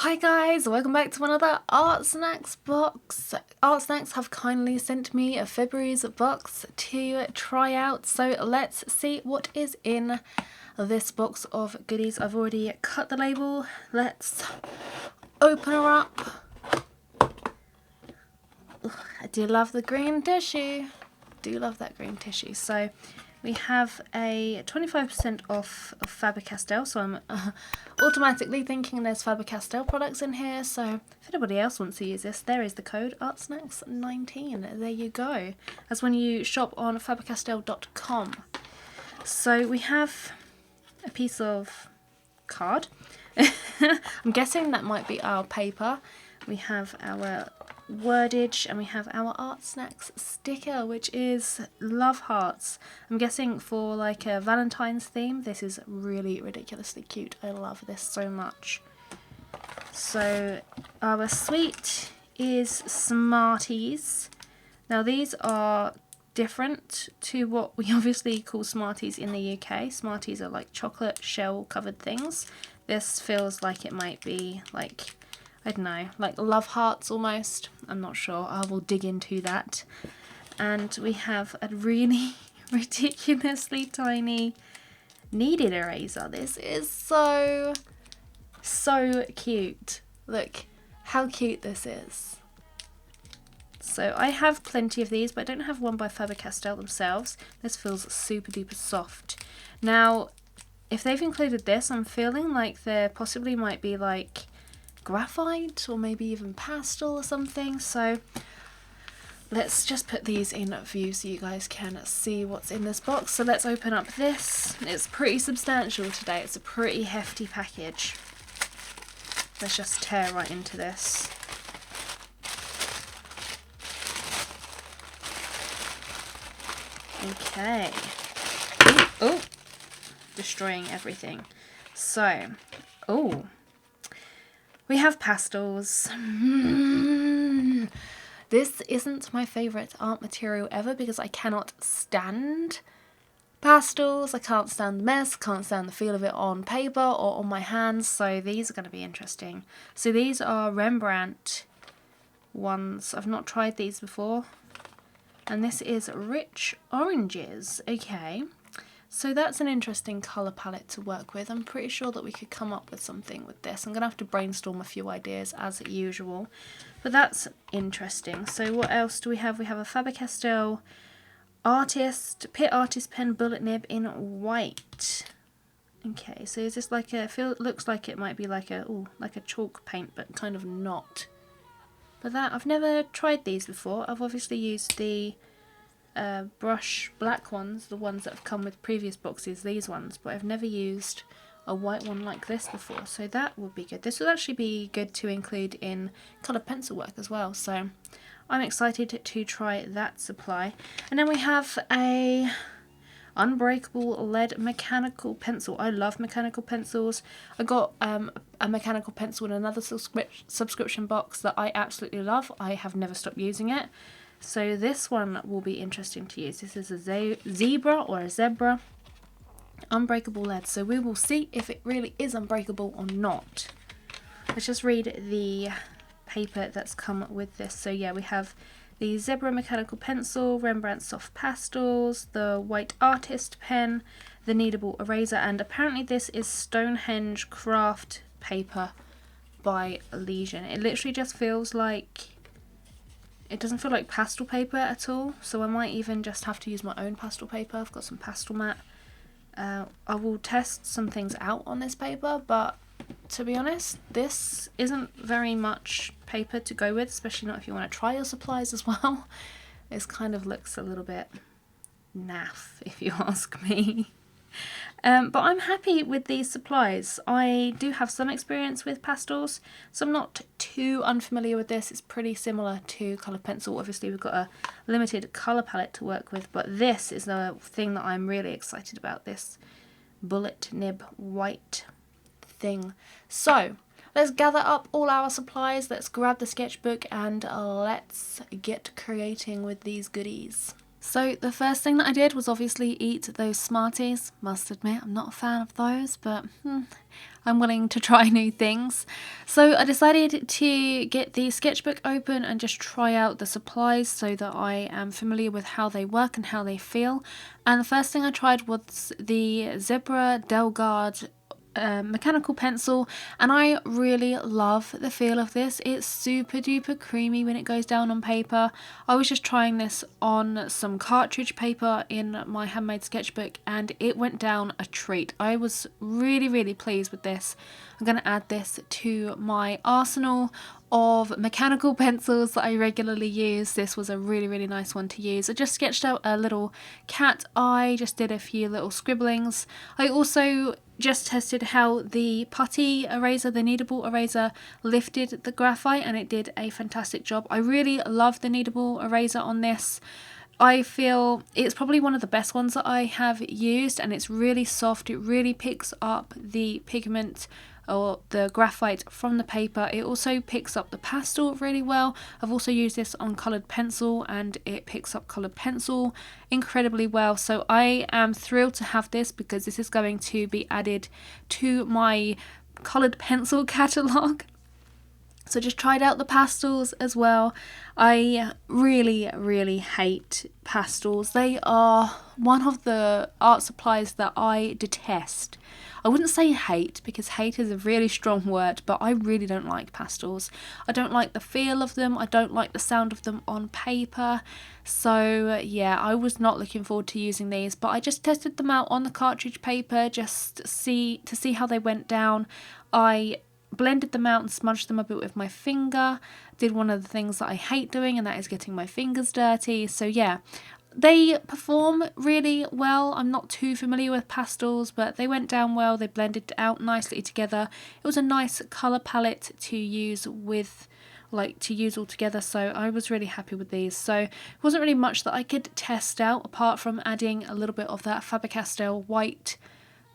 Hi guys, welcome back to another Artsnacks box. Artsnacks have kindly sent me a February's box to try out, so let's see what is in this box of goodies. I've already cut the label. Let's open her up. I do love the green tissue. Do love that green tissue. So we have a 25% off of Faber-Castell, so I'm automatically thinking there's Faber-Castell products in here, so if anybody else wants to use this, there is the code Artsnacks19. There you go. That's when you shop on fabercastell.com. So we have a piece of card. I'm guessing that might be our paper. We have our wordage and we have our Artsnacks sticker, which is love hearts. I'm guessing for like a Valentine's theme. This is really ridiculously cute. I love this so much. So our sweet is Smarties. Now these are different to what we obviously call Smarties in the UK. Smarties are like chocolate shell covered things. This feels like it might be like, I don't know, like love hearts almost. I'm not sure. I will dig into that. And we have a really ridiculously tiny kneaded eraser. This is so cute. Look how cute this is. So I have plenty of these, but I don't have one by Faber-Castell themselves. This feels super duper soft. Now, if they've included this, I'm feeling like there possibly might be like graphite or maybe even pastel or something. So let's just put these in view so you guys can see what's in this box. So let's open up this. It's pretty substantial today. It's a pretty hefty package. Let's just tear right into this. Okay. Oh, destroying everything. So, oh, we have pastels. This isn't my favourite art material ever because I cannot stand pastels. I can't stand the mess, can't stand the feel of it on paper or on my hands, so these are going to be interesting. So these are Rembrandt ones. I've not tried these before. And this is Rich Oranges. Okay, so that's an interesting colour palette to work with. I'm pretty sure that we could come up with something with this. I'm going to have to brainstorm a few ideas as usual, but that's interesting. So what else do we have? We have a Faber-Castell Pitt Artist Pen Bullet Nib in white. Okay, so is this like a, looks like it might be like a, ooh, like a chalk paint, but kind of not. But that, I've never tried these before. I've obviously used the brush black ones, the ones that have come with previous boxes, these ones, but I've never used a white one like this before, so that would be good. This would actually be good to include in coloured pencil work as well, so I'm excited to try that supply. And then we have a unbreakable lead mechanical pencil. I love mechanical pencils. I got a mechanical pencil in another subscription box that I absolutely love. I have never stopped using it. So this one will be interesting to use. This is a zebra unbreakable lead. So we will see if it really is unbreakable or not. Let's just read the paper that's come with this. So yeah, we have the Zebra mechanical pencil, Rembrandt soft pastels, the white artist pen, the kneadable eraser, and apparently this is Stonehenge craft paper by Legion. It literally just feels like, it doesn't feel like pastel paper at all, so I might even just have to use my own pastel paper. I've got some pastel mat. I will test some things out on this paper, but to be honest, this isn't very much paper to go with, especially not if you want to try your supplies as well. This kind of looks a little bit naff, if you ask me. But I'm happy with these supplies. I do have some experience with pastels, so I'm not too unfamiliar with this. It's pretty similar to coloured pencil. Obviously we've got a limited colour palette to work with, but this is the thing that I'm really excited about, this bullet nib white thing. So let's gather up all our supplies, let's grab the sketchbook and let's get creating with these goodies. So the first thing that I did was obviously eat those Smarties. Must admit, I'm not a fan of those, but I'm willing to try new things. So I decided to get the sketchbook open and just try out the supplies so that I am familiar with how they work and how they feel. And the first thing I tried was the Zebra Delgard mechanical pencil, and I really love the feel of this. It's super duper creamy when it goes down on paper. I was just trying this on some cartridge paper in my handmade sketchbook and it went down a treat. I was really pleased with this. I'm going to add this to my arsenal of mechanical pencils that I regularly use. This was a really nice one to use. I just sketched out a little cat eye, just did a few little scribblings. I also just tested how the putty eraser, the kneadable eraser, lifted the graphite, and it did a fantastic job. I really love the kneadable eraser on this. I feel it's probably one of the best ones that I have used, and it's really soft. It really picks up the pigment or the graphite from the paper. It also picks up the pastel really well. I've also used this on coloured pencil and it picks up coloured pencil incredibly well. So I am thrilled to have this because this is going to be added to my coloured pencil catalogue. So just tried out the pastels as well. I really hate pastels. They are one of the art supplies that I detest. I wouldn't say hate because hate is a really strong word, but I really don't like pastels. I don't like the feel of them. I don't like the sound of them on paper. So yeah, I was not looking forward to using these, but I just tested them out on the cartridge paper just to see how they went down. I blended them out and smudged them a bit with my finger. Did one of the things that I hate doing, and that is getting my fingers dirty. So yeah, they perform really well. I'm not too familiar with pastels, but they went down well. They blended out nicely together. It was a nice colour palette to use all together, so I was really happy with these. So it wasn't really much that I could test out apart from adding a little bit of that Faber-Castell white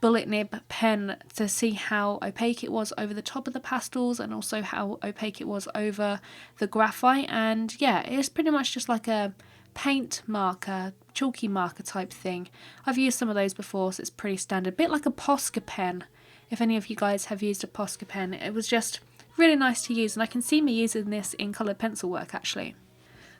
bullet nib pen to see how opaque it was over the top of the pastels and also how opaque it was over the graphite. And yeah, it's pretty much just like a paint marker, chalky marker type thing. I've used some of those before, so it's pretty standard. A bit like a Posca pen. If any of you guys have used a Posca pen, it was just really nice to use, and I can see me using this in coloured pencil work actually.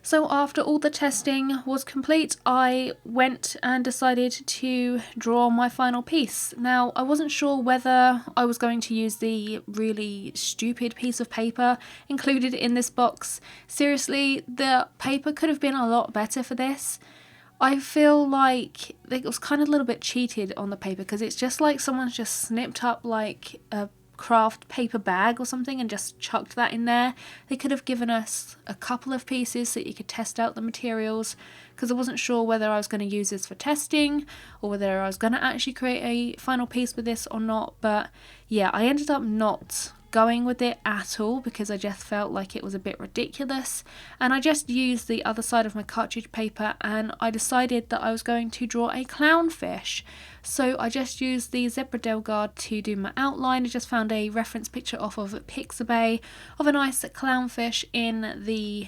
So after all the testing was complete, I went and decided to draw my final piece. Now, I wasn't sure whether I was going to use the really stupid piece of paper included in this box. Seriously, the paper could have been a lot better for this. I feel like it was kind of a little bit cheated on the paper because it's just like someone's just snipped up like a craft paper bag or something and just chucked that in there. They could have given us a couple of pieces so you could test out the materials, because I wasn't sure whether I was going to use this for testing or whether I was going to actually create a final piece with this or not. But yeah, I ended up not going with it at all because I just felt like it was a bit ridiculous, and I just used the other side of my cartridge paper and I decided that I was going to draw a clownfish. So I just used the Zebra Delgard to do my outline. I just found a reference picture off of Pixabay of a nice clownfish in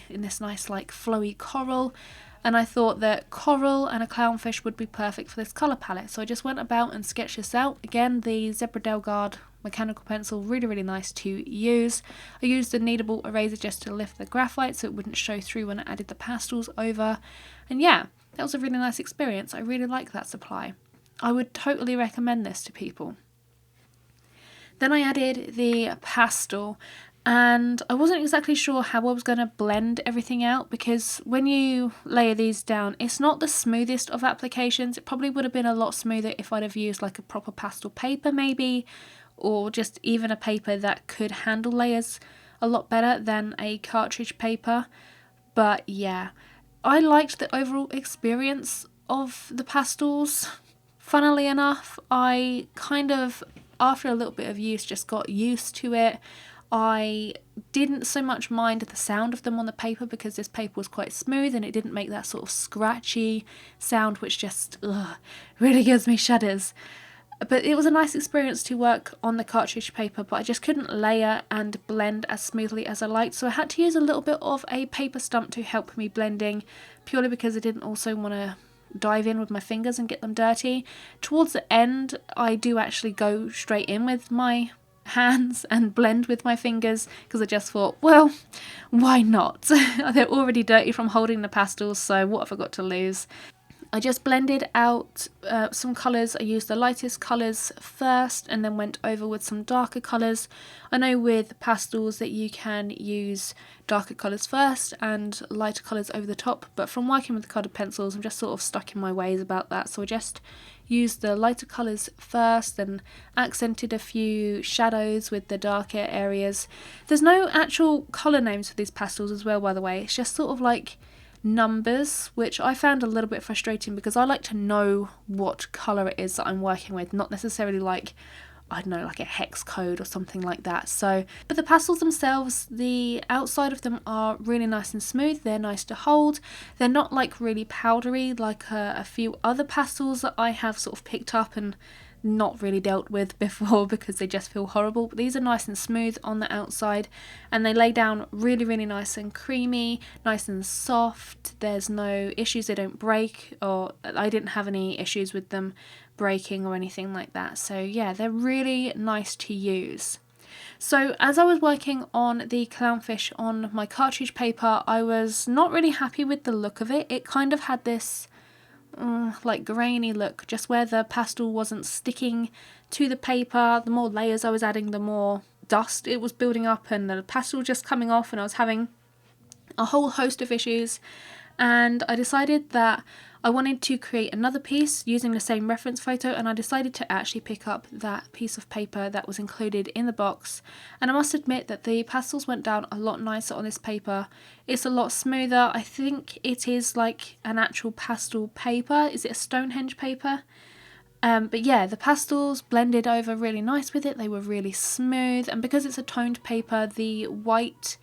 this nice like flowy coral, and I thought that coral and a clownfish would be perfect for this colour palette. So I just went about and sketched this out. Again, the Zebra Delgard mechanical pencil, really nice to use. I used a kneadable eraser just to lift the graphite so it wouldn't show through when I added the pastels over. And yeah, that was a really nice experience. I really like that supply. I would totally recommend this to people. Then I added the pastel, and I wasn't exactly sure how I was going to blend everything out because when you layer these down, it's not the smoothest of applications. It probably would have been a lot smoother if I'd have used like a proper pastel paper maybe, or just even a paper that could handle layers a lot better than a cartridge paper. But yeah, I liked the overall experience of the pastels. Funnily enough, I kind of, after a little bit of use, just got used to it. I didn't so much mind the sound of them on the paper because this paper was quite smooth and it didn't make that sort of scratchy sound which just really gives me shudders. But it was a nice experience to work on the cartridge paper, but I just couldn't layer and blend as smoothly as I liked, so I had to use a little bit of a paper stump to help me blending, purely because I didn't also want to dive in with my fingers and get them dirty. Towards the end, I do actually go straight in with my hands and blend with my fingers, because I just thought, well, why not? They're already dirty from holding the pastels, so what have I got to lose? I just blended out some colours. I used the lightest colours first and then went over with some darker colours. I know with pastels that you can use darker colours first and lighter colours over the top, but from working with coloured pencils I'm just sort of stuck in my ways about that, so I just used the lighter colours first and accented a few shadows with the darker areas. There's no actual colour names for these pastels as well, by the way. It's just sort of like numbers, which I found a little bit frustrating because I like to know what colour it is that I'm working with, not necessarily like, I don't know, like a hex code or something like that. So, but the pastels themselves, the outside of them are really nice and smooth. They're nice to hold. They're not like really powdery like a few other pastels that I have sort of picked up and not really dealt with before because they just feel horrible. But these are nice and smooth on the outside, and they lay down really nice and creamy, nice and soft. There's no issues, they don't break, or I didn't have any issues with them breaking or anything like that. So yeah, they're really nice to use. So as I was working on the clownfish on my cartridge paper, I was not really happy with the look of it. It kind of had this like grainy look, just where the pastel wasn't sticking to the paper. The more layers I was adding, the more dust it was building up and the pastel just coming off, and I was having a whole host of issues. And I decided that I wanted to create another piece using the same reference photo, and I decided to actually pick up that piece of paper that was included in the box. And I must admit that the pastels went down a lot nicer on this paper. It's a lot smoother. I think it is like an actual pastel paper. Is it a Stonehenge paper? But yeah, the pastels blended over really nice with it. They were really smooth, and because it's a toned paper, the white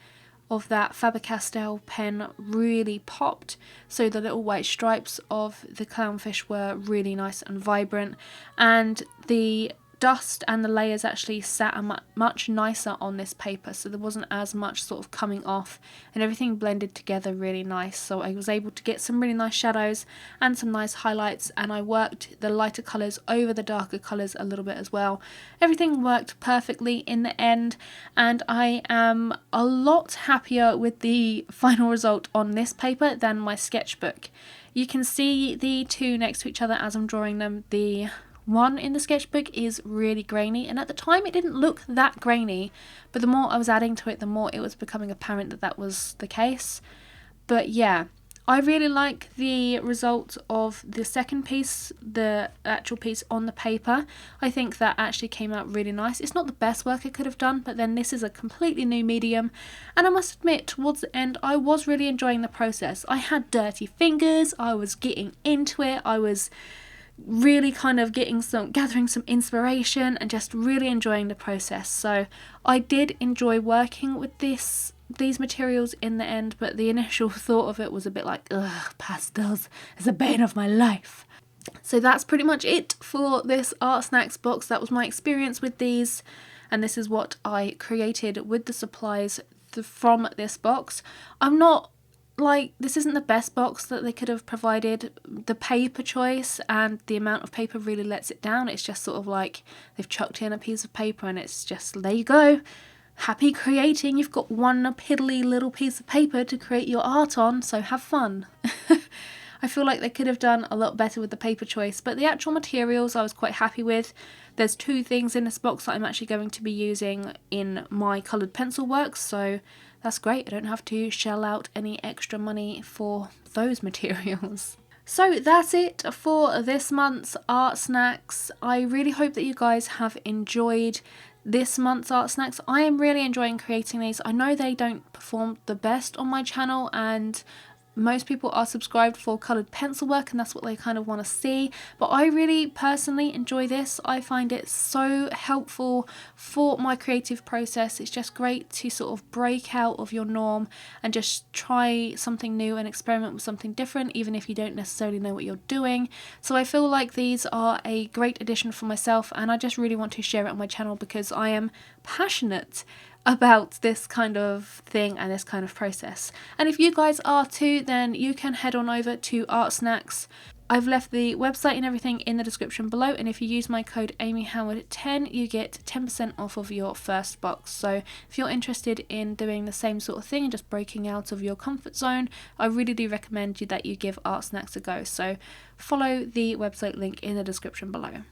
of that Faber-Castell pen really popped, so the little white stripes of the clownfish were really nice and vibrant, and the dust and the layers actually sat much nicer on this paper, so there wasn't as much sort of coming off, and everything blended together really nice. So I was able to get some really nice shadows and some nice highlights, and I worked the lighter colours over the darker colours a little bit as well. Everything worked perfectly in the end, and I am a lot happier with the final result on this paper than my sketchbook. You can see the two next to each other as I'm drawing them. The one in the sketchbook is really grainy, and at the time it didn't look that grainy, but the more I was adding to it, the more it was becoming apparent that that was the case. But yeah, I really like the result of the second piece, the actual piece on the paper. I think that actually came out really nice. It's not the best work I could have done, but then this is a completely new medium, and I must admit, towards the end I was really enjoying the process. I had dirty fingers, I was getting into it, I was really kind of gathering some inspiration and just really enjoying the process. So I did enjoy working with these materials in the end, but the initial thought of it was a bit like, ugh, pastels is the bane of my life. So that's pretty much it for this Art Snacks box. That was my experience with these, and this is what I created with the supplies from this box. I'm not like, this isn't the best box that they could have provided. The paper choice and the amount of paper really lets it down. It's just sort of like they've chucked in a piece of paper and it's just, there you go, happy creating. You've got one piddly little piece of paper to create your art on, so have fun. I feel like they could have done a lot better with the paper choice, but the actual materials I was quite happy with. There's two things in this box that I'm actually going to be using in my coloured pencil works, so that's great. I don't have to shell out any extra money for those materials. So that's it for this month's Art Snacks. I really hope that you guys have enjoyed this month's Art Snacks. I am really enjoying creating these. I know they don't perform the best on my channel, and most people are subscribed for coloured pencil work and that's what they kind of want to see, but I really personally enjoy this. I find it so helpful for my creative process. It's just great to sort of break out of your norm and just try something new and experiment with something different, even if you don't necessarily know what you're doing. So I feel like these are a great addition for myself, and I just really want to share it on my channel because I am passionate about this kind of thing and this kind of process. And if you guys are too, then you can head on over to Artsnacks. I've left the website and everything in the description below, and if you use my code AmieHoward10 you get 10% off of your first box. So if you're interested in doing the same sort of thing and just breaking out of your comfort zone, I really do recommend you that you give Artsnacks a go. So follow the website link in the description below.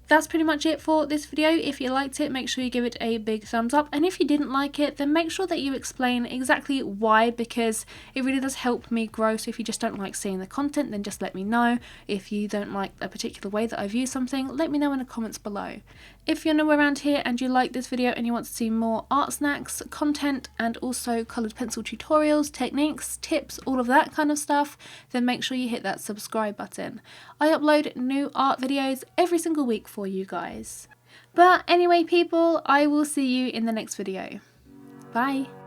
That's pretty much it for this video. If you liked it, make sure you give it a big thumbs up, and if you didn't like it, then make sure that you explain exactly why, because it really does help me grow. So if you just don't like seeing the content, then just let me know. If you don't like a particular way that I view something, let me know in the comments below. If you're new around here and you like this video and you want to see more Artsnacks content and also coloured pencil tutorials, techniques, tips, all of that kind of stuff, then make sure you hit that subscribe button. I upload new art videos every single week for you guys. But anyway people, I will see you in the next video. Bye!